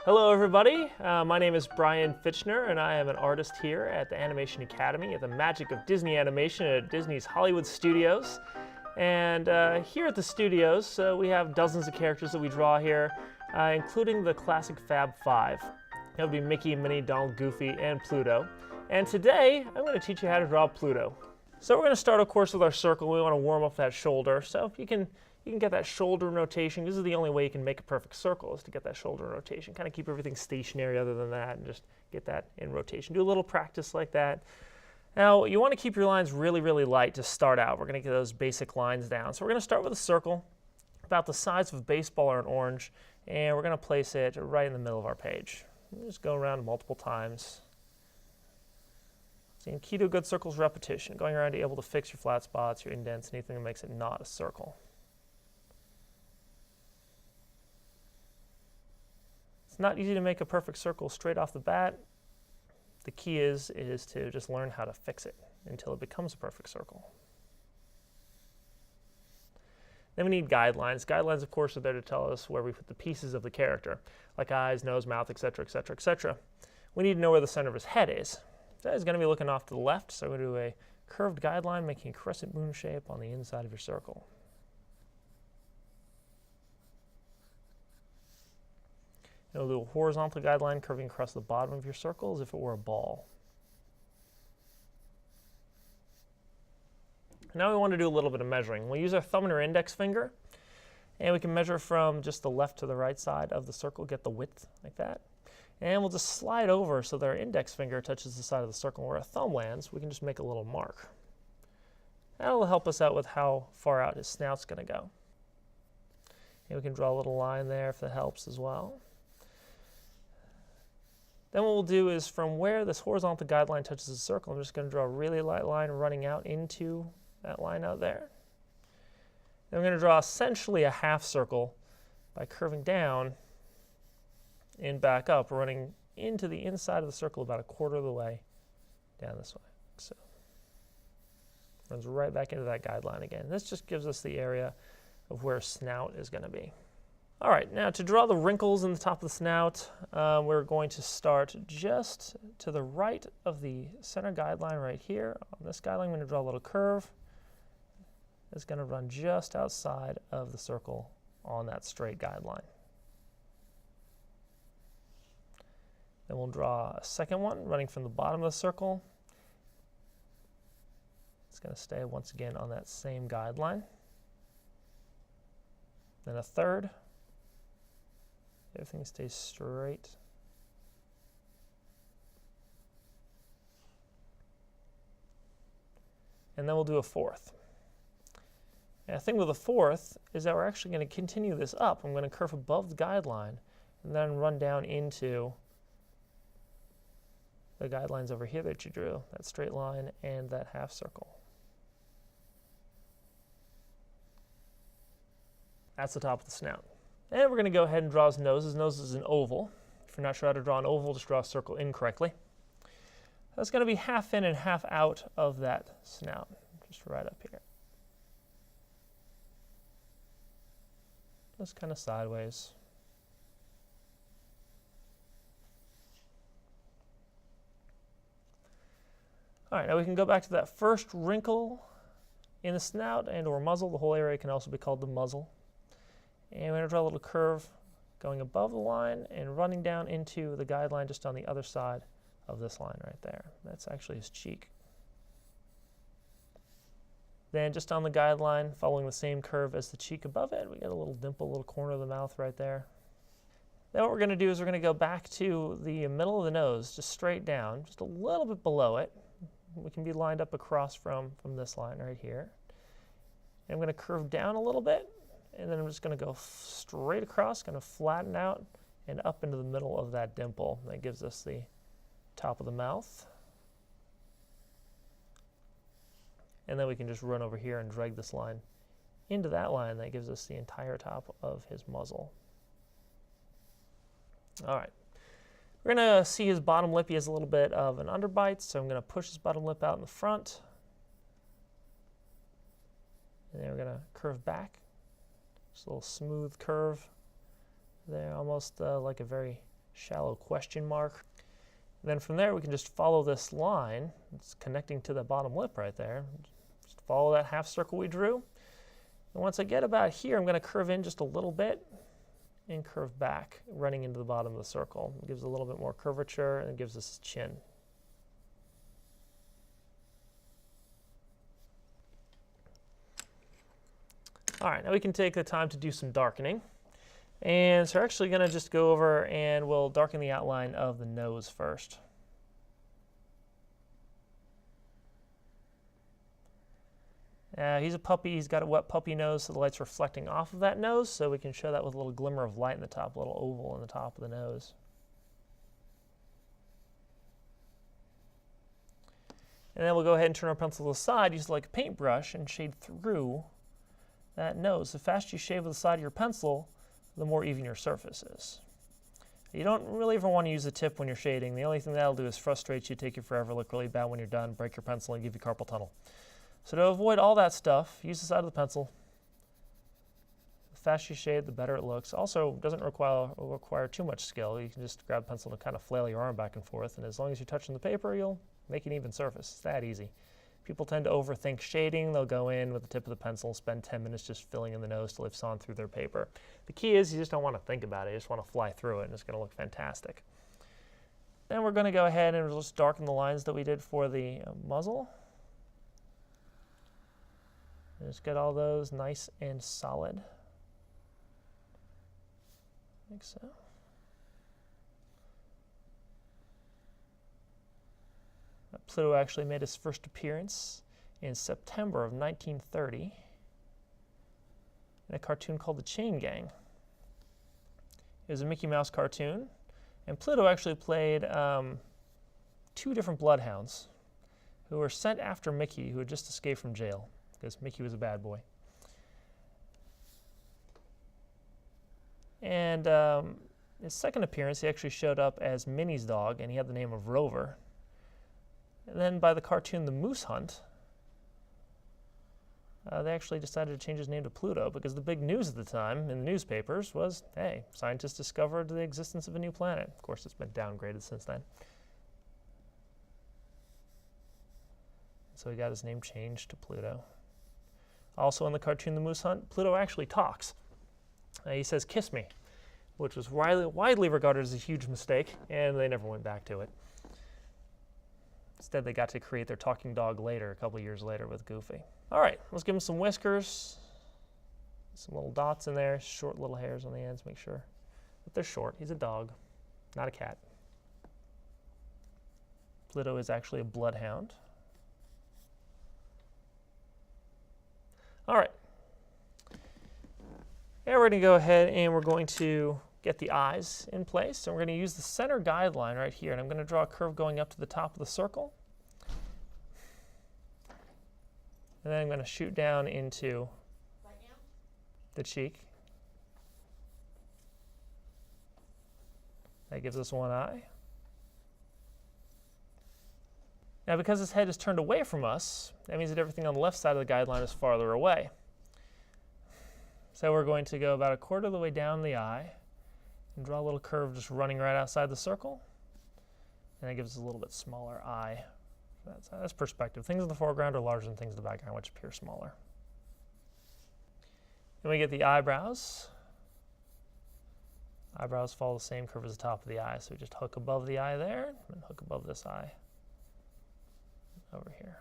Hello everybody, my name is Brian Fitchner and I am an artist here at the Animation Academy at the Magic of Disney Animation at Disney's Hollywood Studios. And here at the studios we have dozens of characters that we draw here, including the classic Fab Five. That would be Mickey, Minnie, Donald, Goofy, and Pluto. And today I'm going to teach you how to draw Pluto. So we're going to start of course with our circle. We want to warm up that shoulder. So you can get that shoulder rotation. This is the only way you can make a perfect circle, is to get that shoulder rotation. Kind of keep everything stationary other than that and just get that in rotation. Do a little practice like that. Now, you want to keep your lines really, really light to start out. We're going to get those basic lines down. So we're going to start with a circle about the size of a baseball or an orange, and we're going to place it right in the middle of our page. We'll just go around multiple times. So, key to a good circle is repetition. Going around to be able to fix your flat spots, your indents, anything that makes it not a circle. It's not easy to make a perfect circle straight off the bat. The key is to just learn how to fix it until it becomes a perfect circle. Then we need guidelines. Guidelines, of course, are there to tell us where we put the pieces of the character, like eyes, nose, mouth, etc., etc., etc. We need to know where the center of his head is. So he's going to be looking off to the left, so we're going to do a curved guideline making a crescent moon shape on the inside of your circle. We'll do a horizontal guideline curving across the bottom of your circle as if it were a ball. Now we want to do a little bit of measuring. We'll use our thumb and our index finger, and we can measure from just the left to the right side of the circle, get the width like that. And we'll just slide over so that our index finger touches the side of the circle. Where our thumb lands, we can just make a little mark. That'll help us out with how far out his snout's going to go. And we can draw a little line there if that helps as well. Then what we'll do is from where this horizontal guideline touches the circle, I'm just going to draw a really light line running out into that line out there. Then we're going to draw essentially a half circle by curving down and back up, running into the inside of the circle about a quarter of the way down this way. So runs right back into that guideline again. This just gives us the area of where snout is going to be. All right, now to draw the wrinkles in the top of the snout, we're going to start just to the right of the center guideline right here. On this guideline, I'm going to draw a little curve. It's going to run just outside of the circle on that straight guideline. Then we'll draw a second one running from the bottom of the circle. It's going to stay once again on that same guideline. Then a third. Everything stays straight. And then we'll do a fourth. And the thing with the fourth is that we're actually going to continue this up. I'm going to curve above the guideline and then run down into the guidelines over here that you drew, that straight line and that half circle. That's the top of the snout. And we're going to go ahead and draw his nose. His nose is an oval. If you're not sure how to draw an oval, just draw a circle incorrectly. That's going to be half in and half out of that snout, just right up here. Just kind of sideways. All right, now we can go back to that first wrinkle in the snout and or muzzle. The whole area can also be called the muzzle. And we're going to draw a little curve going above the line and running down into the guideline just on the other side of this line right there. That's actually his cheek. Then just on the guideline, following the same curve as the cheek above it, we get a little dimple, a little corner of the mouth right there. Then what we're going to do is we're going to go back to the middle of the nose, just straight down, just a little bit below it. We can be lined up across from this line right here. And I'm going to curve down a little bit. And then I'm just going to go straight across, going to flatten out and up into the middle of that dimple. That gives us the top of the mouth. And then we can just run over here and drag this line into that line. That gives us the entire top of his muzzle. All right. We're going to see his bottom lip. He has a little bit of an underbite, so I'm going to push his bottom lip out in the front. And then we're going to curve back. Just a little smooth curve there, almost like a very shallow question mark. And then from there, we can just follow this line. It's connecting to the bottom lip right there. Just follow that half circle we drew. And once I get about here, I'm going to curve in just a little bit and curve back, running into the bottom of the circle. It gives a little bit more curvature, and it gives us a chin. All right, now we can take the time to do some darkening. And so we're actually going to just go over and we'll darken the outline of the nose first. He's a puppy. He's got a wet puppy nose, so the light's reflecting off of that nose, so we can show that with a little glimmer of light in the top, a little oval in the top of the nose. And then we'll go ahead and turn our pencil to the side, use it like a paintbrush, and shade through that nose. The faster you shave with the side of your pencil, the more even your surface is. You don't really ever want to use the tip when you're shading. The only thing that'll do is frustrate you, take you forever, look really bad when you're done, break your pencil, and give you carpal tunnel. So to avoid all that stuff, use the side of the pencil. The faster you shade, the better it looks. Also, doesn't require too much skill. You can just grab a pencil and kind of flail your arm back and forth, and as long as you're touching the paper, you'll make an even surface. It's that easy. People tend to overthink shading. They'll go in with the tip of the pencil, spend 10 minutes just filling in the nose till they've sawn through their paper. The key is you just don't want to think about it. You just want to fly through it, and it's going to look fantastic. Then we're going to go ahead and just darken the lines that we did for the muzzle. And just get all those nice and solid, like so. Pluto actually made his first appearance in September of 1930 in a cartoon called The Chain Gang. It was a Mickey Mouse cartoon, and Pluto actually played 2 different bloodhounds who were sent after Mickey, who had just escaped from jail, because Mickey was a bad boy. And his second appearance, he actually showed up as Minnie's dog, and he had the name of Rover. And then by the cartoon The Moose Hunt, they actually decided to change his name to Pluto, because the big news at the time in the newspapers was, hey, scientists discovered the existence of a new planet. Of course, it's been downgraded since then. So he got his name changed to Pluto. Also in the cartoon The Moose Hunt, Pluto actually talks. He says, "Kiss me," which was widely regarded as a huge mistake, and they never went back to it. Instead, they got to create their talking dog later, a couple years later, with Goofy. All right, let's give him some whiskers, some little dots in there, short little hairs on the ends, make sure that they're short. He's a dog, not a cat. Pluto is actually a bloodhound. All right. Now we're going to go ahead and we're going to get the eyes in place. And we're going to use the center guideline right here. And I'm going to draw a curve going up to the top of the circle. And then I'm going to shoot down into the cheek. That gives us one eye. Now, because his head is turned away from us, that means that everything on the left side of the guideline is farther away. So we're going to go about a quarter of the way down the eye and draw a little curve just running right outside the circle. And that gives us a little bit smaller eye. That's perspective. Things in the foreground are larger than things in the background, which appear smaller. Then we get the eyebrows. Eyebrows follow the same curve as the top of the eye. So we just hook above the eye there and hook above this eye over here.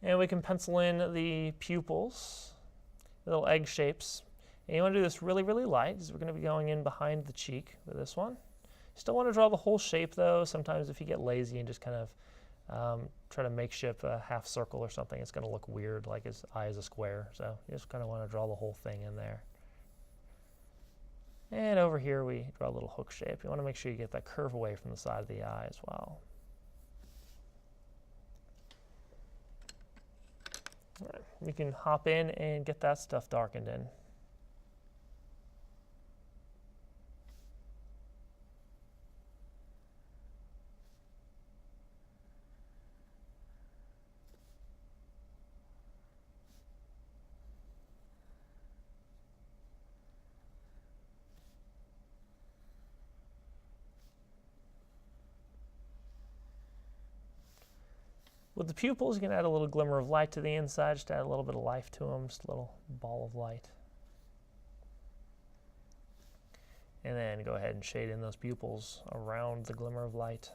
And we can pencil in the pupils, little egg shapes. And you want to do this really, really light, because we're going to be going in behind the cheek with this one. You still want to draw the whole shape, though. Sometimes if you get lazy and just kind of try to makeshift a half circle or something, it's going to look weird, like his eye is a square. So you just kind of want to draw the whole thing in there. And over here we draw a little hook shape. You want to make sure you get that curve away from the side of the eye as well. All right, we can hop in and get that stuff darkened in. With the pupils, you can add a little glimmer of light to the inside, just add a little bit of life to them, just a little ball of light. And then go ahead and shade in those pupils around the glimmer of light.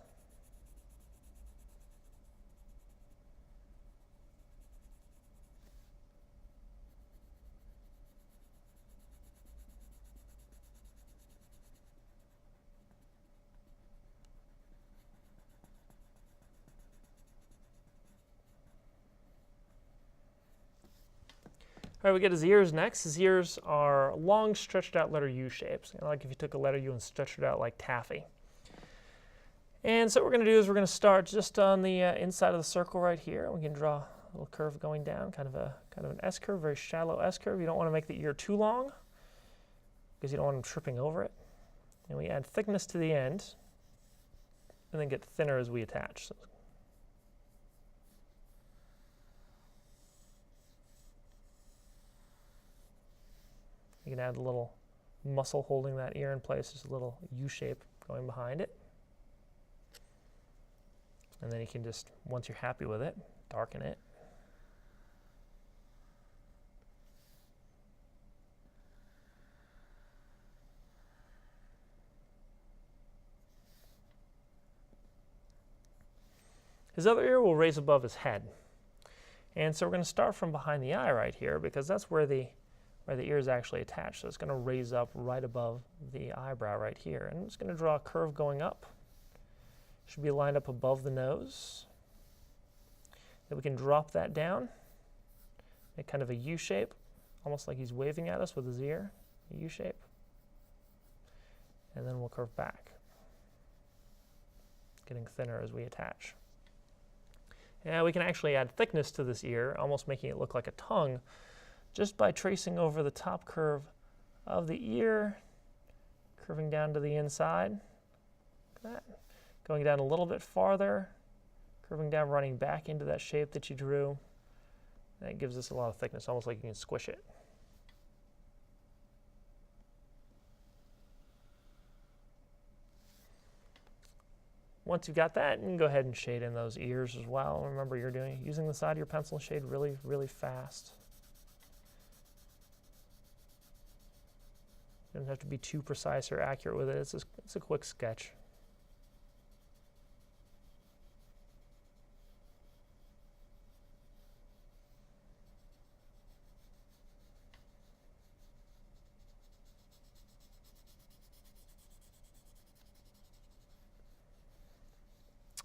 All right, we get his ears next. His ears are long, stretched out letter U shapes, kind of like if you took a letter U and stretched it out like taffy. And so what we're going to do is we're going to start just on the inside of the circle right here. We can draw a little curve going down, kind of an S curve, very shallow S curve. You don't want to make the ear too long because you don't want them tripping over it. And we add thickness to the end and then get thinner as we attach. So you can add a little muscle holding that ear in place, just a little U shape going behind it. And then you can just, once you're happy with it, darken it. His other ear will raise above his head. And so we're going to start from behind the eye right here because that's where the ear is actually attached. So it's going to raise up right above the eyebrow right here. And I'm just going to draw a curve going up. Should be lined up above the nose. Then we can drop that down, make kind of a U shape, almost like he's waving at us with his ear, a U shape. And then we'll curve back, getting thinner as we attach. Now we can actually add thickness to this ear, almost making it look like a tongue, just by tracing over the top curve of the ear, curving down to the inside. Look at that. Going down a little bit farther, curving down, running back into that shape that you drew. That gives us a lot of thickness, almost like you can squish it. Once you've got that, you can go ahead and shade in those ears as well. Remember, you're using the side of your pencil and shade really, really fast. You don't have to be too precise or accurate with it. It's a quick sketch.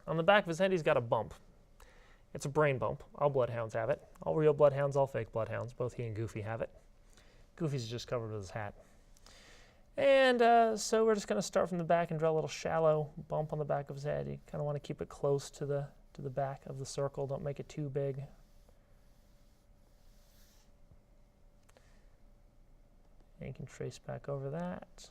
On the back of his head, he's got a bump. It's a brain bump. All bloodhounds have it. All real bloodhounds, all fake bloodhounds. Both he and Goofy have it. Goofy's just covered with his hat. And so we're just going to start from the back and draw a little shallow bump on the back of his head. You kind of want to keep it close to the back of the circle. Don't make it too big. And you can trace back over that.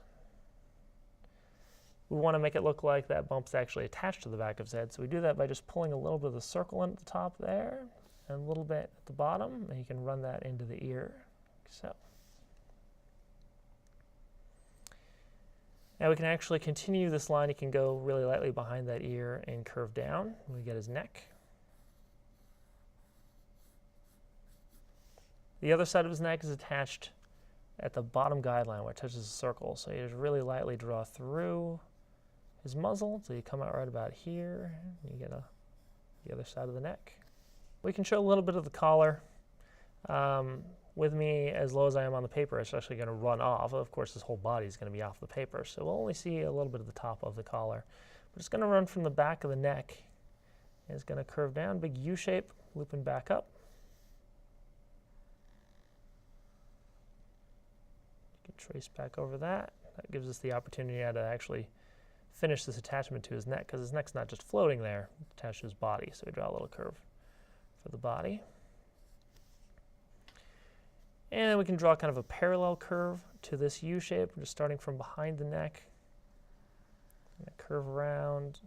We want to make it look like that bump's actually attached to the back of his head. So we do that by just pulling a little bit of the circle in at the top there and a little bit at the bottom. And you can run that into the ear. So. Now we can actually continue this line. He can go really lightly behind that ear and curve down. We get his neck. The other side of his neck is attached at the bottom guideline where it touches the circle. So you just really lightly draw through his muzzle until you come out right about here. And you get the other side of the neck. We can show a little bit of the collar. With me as low as I am on the paper, it's actually going to run off. Of course, his whole body is going to be off the paper, so we'll only see a little bit of the top of the collar. But it's going to run from the back of the neck. And it's going to curve down, big U shape, looping back up. You can trace back over that. That gives us the opportunity to actually finish this attachment to his neck, because his neck's not just floating there, it's attached to his body. So we draw a little curve for the body. And then we can draw kind of a parallel curve to this U shape, just starting from behind the neck. Curve around,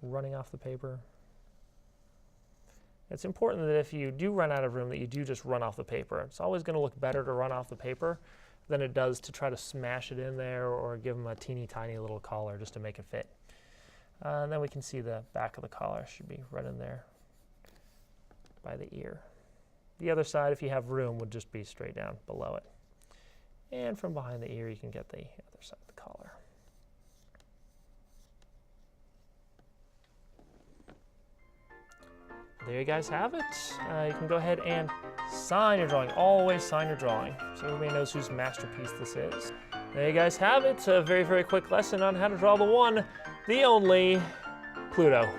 running off the paper. It's important that if you do run out of room, that you do just run off the paper. It's always going to look better to run off the paper than it does to try to smash it in there or give them a teeny tiny little collar just to make it fit. And then we can see the back of the collar should be right in there by the ear. The other side, if you have room, would just be straight down below it. And from behind the ear, you can get the other side of the collar. There you guys have it. You can go ahead and sign your drawing. Always sign your drawing, so everybody knows whose masterpiece this is. There you guys have it. A very, very quick lesson on how to draw the one, the only Pluto.